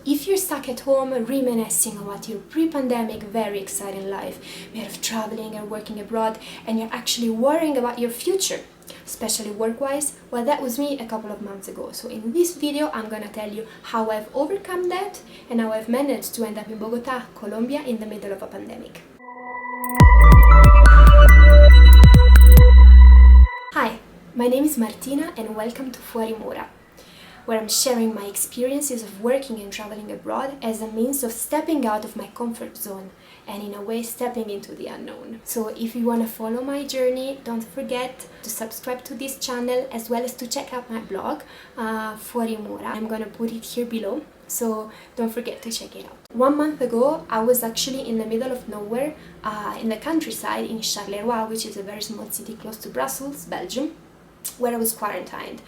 if you're stuck at home reminiscing about your pre-pandemic very exciting life, made of traveling or working abroad, and you're actually worrying about your future, especially work-wise, well, that was me a couple of months ago. So in this video I'm gonna tell you how I've overcome that and how I've managed to end up in Bogotá, Colombia, in the middle of a pandemic. Hi, my name is Martina and welcome to Fuori Mura, where I'm sharing my experiences of working and traveling abroad as a means of stepping out of my comfort zone and in a way stepping into the unknown. So if you want to follow my journey, don't forget to subscribe to this channel as well as to check out my blog, Fuori Mura. I'm gonna put it here below, so don't forget to check it out. 1 month ago, I was actually in the middle of nowhere, in the countryside in Charleroi, which is a very small city close to Brussels, Belgium, where I was quarantined.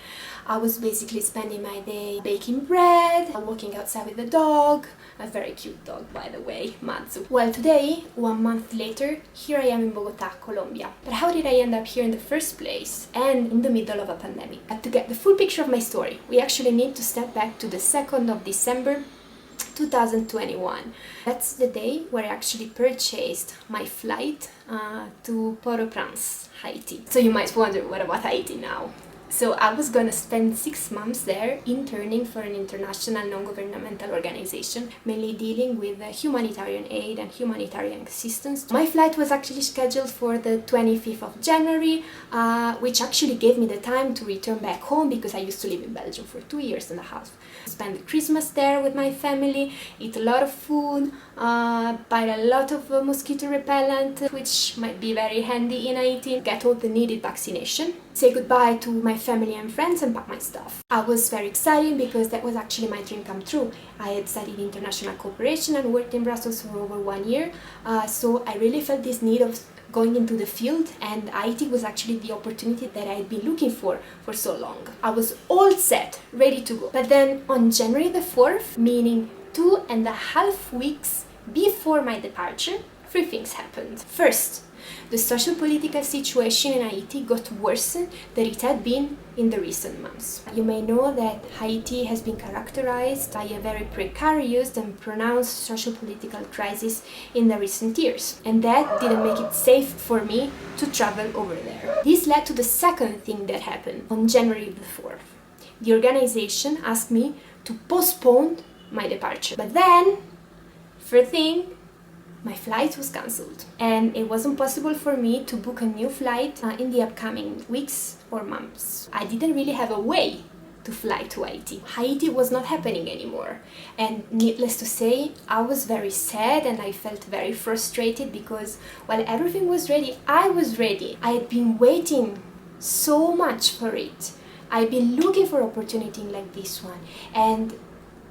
I was basically spending my day baking bread, walking outside with the dog, a very cute dog by the way, Matsu. Well, today, 1 month later, here I am in Bogotá, Colombia. But how did I end up here in the first place and in the middle of a pandemic? But to get the full picture of my story, we actually need to step back to the 2nd of December 2021. That's the day where I actually purchased my flight to Port-au-Prince, Haiti. So you might wonder, what about Haiti now? So I was gonna spend 6 months there interning for an international non-governmental organization, mainly dealing with humanitarian aid and humanitarian assistance. My flight was actually scheduled for the 25th of January, which actually gave me the time to return back home because I used to live in Belgium for 2 years and a half. Spend Christmas there with my family, eat a lot of food, buy a lot of mosquito repellent, which might be very handy in Haiti, get all the needed vaccination, say goodbye to my family and friends and pack my stuff. I was very excited because that was actually my dream come true. I had studied international cooperation and worked in Brussels for over 1 year, so I really felt this need of going into the field, and Haiti was actually the opportunity that I had been looking for so long. I was all set, ready to go. But then on January the 4th, meaning 2.5 weeks before my departure, 3 things happened. First, the social political situation in Haiti got worse than it had been in the recent months. You may know that Haiti has been characterized by a very precarious and pronounced social political crisis in the recent years, and that didn't make it safe for me to travel over there. This led to the second thing that happened on January the 4th. The organization asked me to postpone my departure, but then, first thing, my flight was cancelled, and it wasn't possible for me to book a new flight in the upcoming weeks or months. I didn't really have a way to fly to Haiti. Haiti was not happening anymore, and needless to say, I was very sad and I felt very frustrated because while everything was ready, I was ready. I had been waiting so much for it. I'd been looking for opportunity like this one, and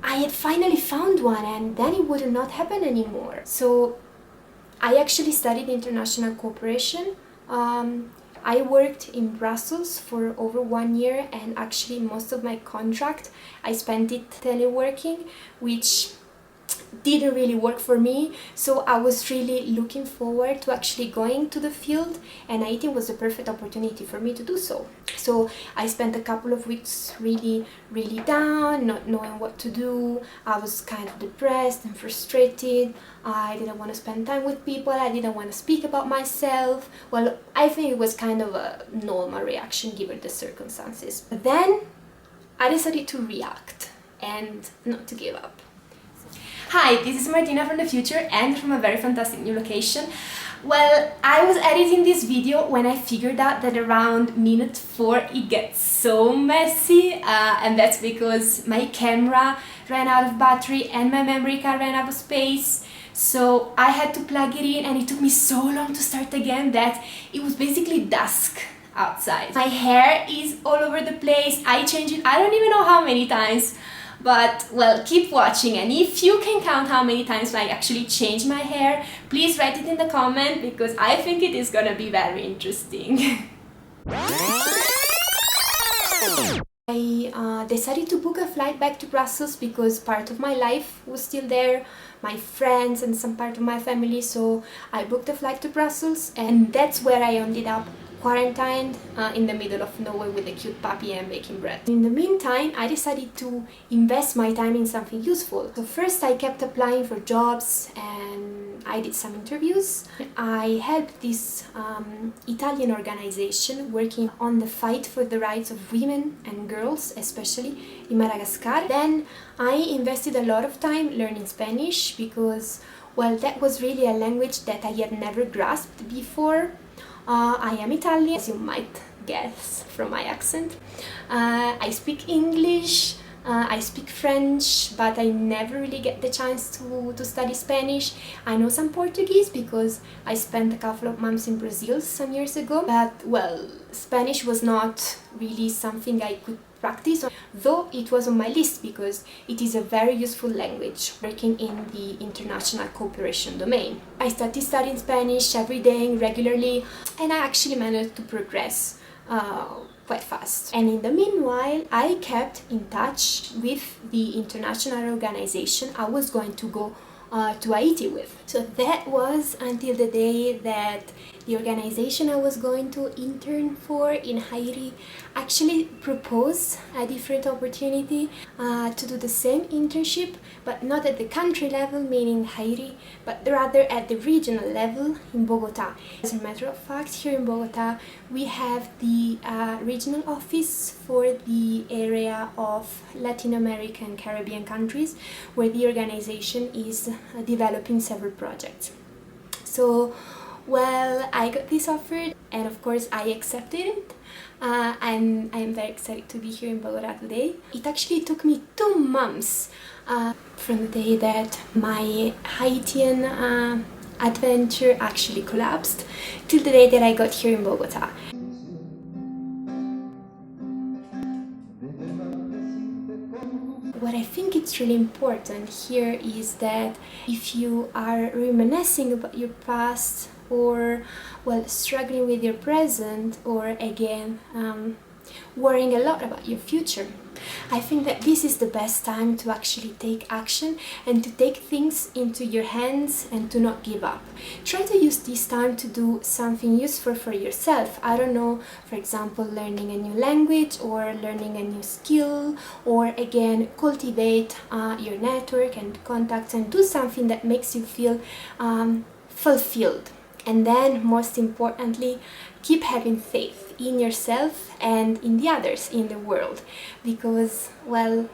I had finally found one, and then it would not happen anymore. So I actually studied international cooperation. I worked in Brussels for over 1 year, and actually most of my contract I spent it teleworking, which didn't really work for me, so I was really looking forward to actually going to the field, and Haiti was the perfect opportunity for me to do so. So I spent a couple of weeks really down, not knowing what to do. I was kind of depressed and frustrated. I didn't want to spend time with people. I didn't want to speak about myself. Well, I think it was kind of a normal reaction given the circumstances. But then I decided to react and not to give up. Hi, this is Martina from the future and from a very fantastic new location. Well, I was editing this video when I figured out that around minute 4 it gets so messy, and that's because my camera ran out of battery and my memory card ran out of space. So I had to plug it in, and it took me so long to start again that it was basically dusk outside. My hair is all over the place. I changed it I don't even know how many times. But, well, keep watching, and if you can count how many times I actually changed my hair, please write it in the comment, because I think it is gonna be very interesting. I decided to book a flight back to Brussels because part of my life was still there, my friends and some part of my family, so I booked a flight to Brussels, and that's where I ended up quarantined in the middle of nowhere with a cute puppy and baking bread. In the meantime, I decided to invest my time in something useful. So first I kept applying for jobs and I did some interviews. I helped this Italian organization working on the fight for the rights of women and girls, especially in Madagascar. Then I invested a lot of time learning Spanish because, well, that was really a language that I had never grasped before. I am Italian, as you might guess from my accent. I speak English, I speak French, but I never really get the chance to study Spanish. I know some Portuguese because I spent a couple of months in Brazil some years ago. But, well, Spanish was not really something I could practice, though it was on my list because it is a very useful language working in the international cooperation domain. I started studying Spanish every day regularly and I actually managed to progress quite fast. And in the meanwhile, I kept in touch with the international organization I was going to go to Haiti with. So that was until the day that the organization I was going to intern for in Haiti actually proposed a different opportunity to do the same internship, but not at the country level, meaning Haiti, but rather at the regional level in Bogotá. As a matter of fact, here in Bogotá, we have the regional office for the area of Latin American and Caribbean countries, where the organization is developing several projects. So, well, I got this offer and of course I accepted it. And I am very excited to be here in Bogotá today. It actually took me 2 months from the day that my Haitian adventure actually collapsed till the day that I got here in Bogotá. What I think it's really important here is that if you are reminiscing about your past or, well, struggling with your present or again worrying a lot about your future, I think that this is the best time to actually take action and to take things into your hands and to not give up. Try to use this time to do something useful for yourself. I don't know, for example, learning a new language or learning a new skill, or again, cultivate your network and contacts and do something that makes you feel fulfilled. And then, most importantly, keep having faith in yourself and in the others in the world, because, well,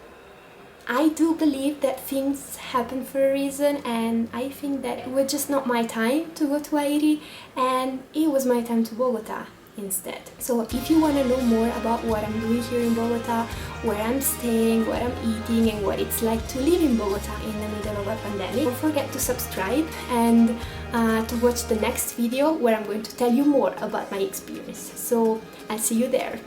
I do believe that things happen for a reason, and I think that it was just not my time to go to Haiti and it was my time to Bogotá instead. So if you want to know more about what I'm doing here in Bogotá, where I'm staying, what I'm eating and what it's like to live in Bogotá in the middle of a pandemic, don't forget to subscribe and to watch the next video where I'm going to tell you more about my experience. So I'll see you there.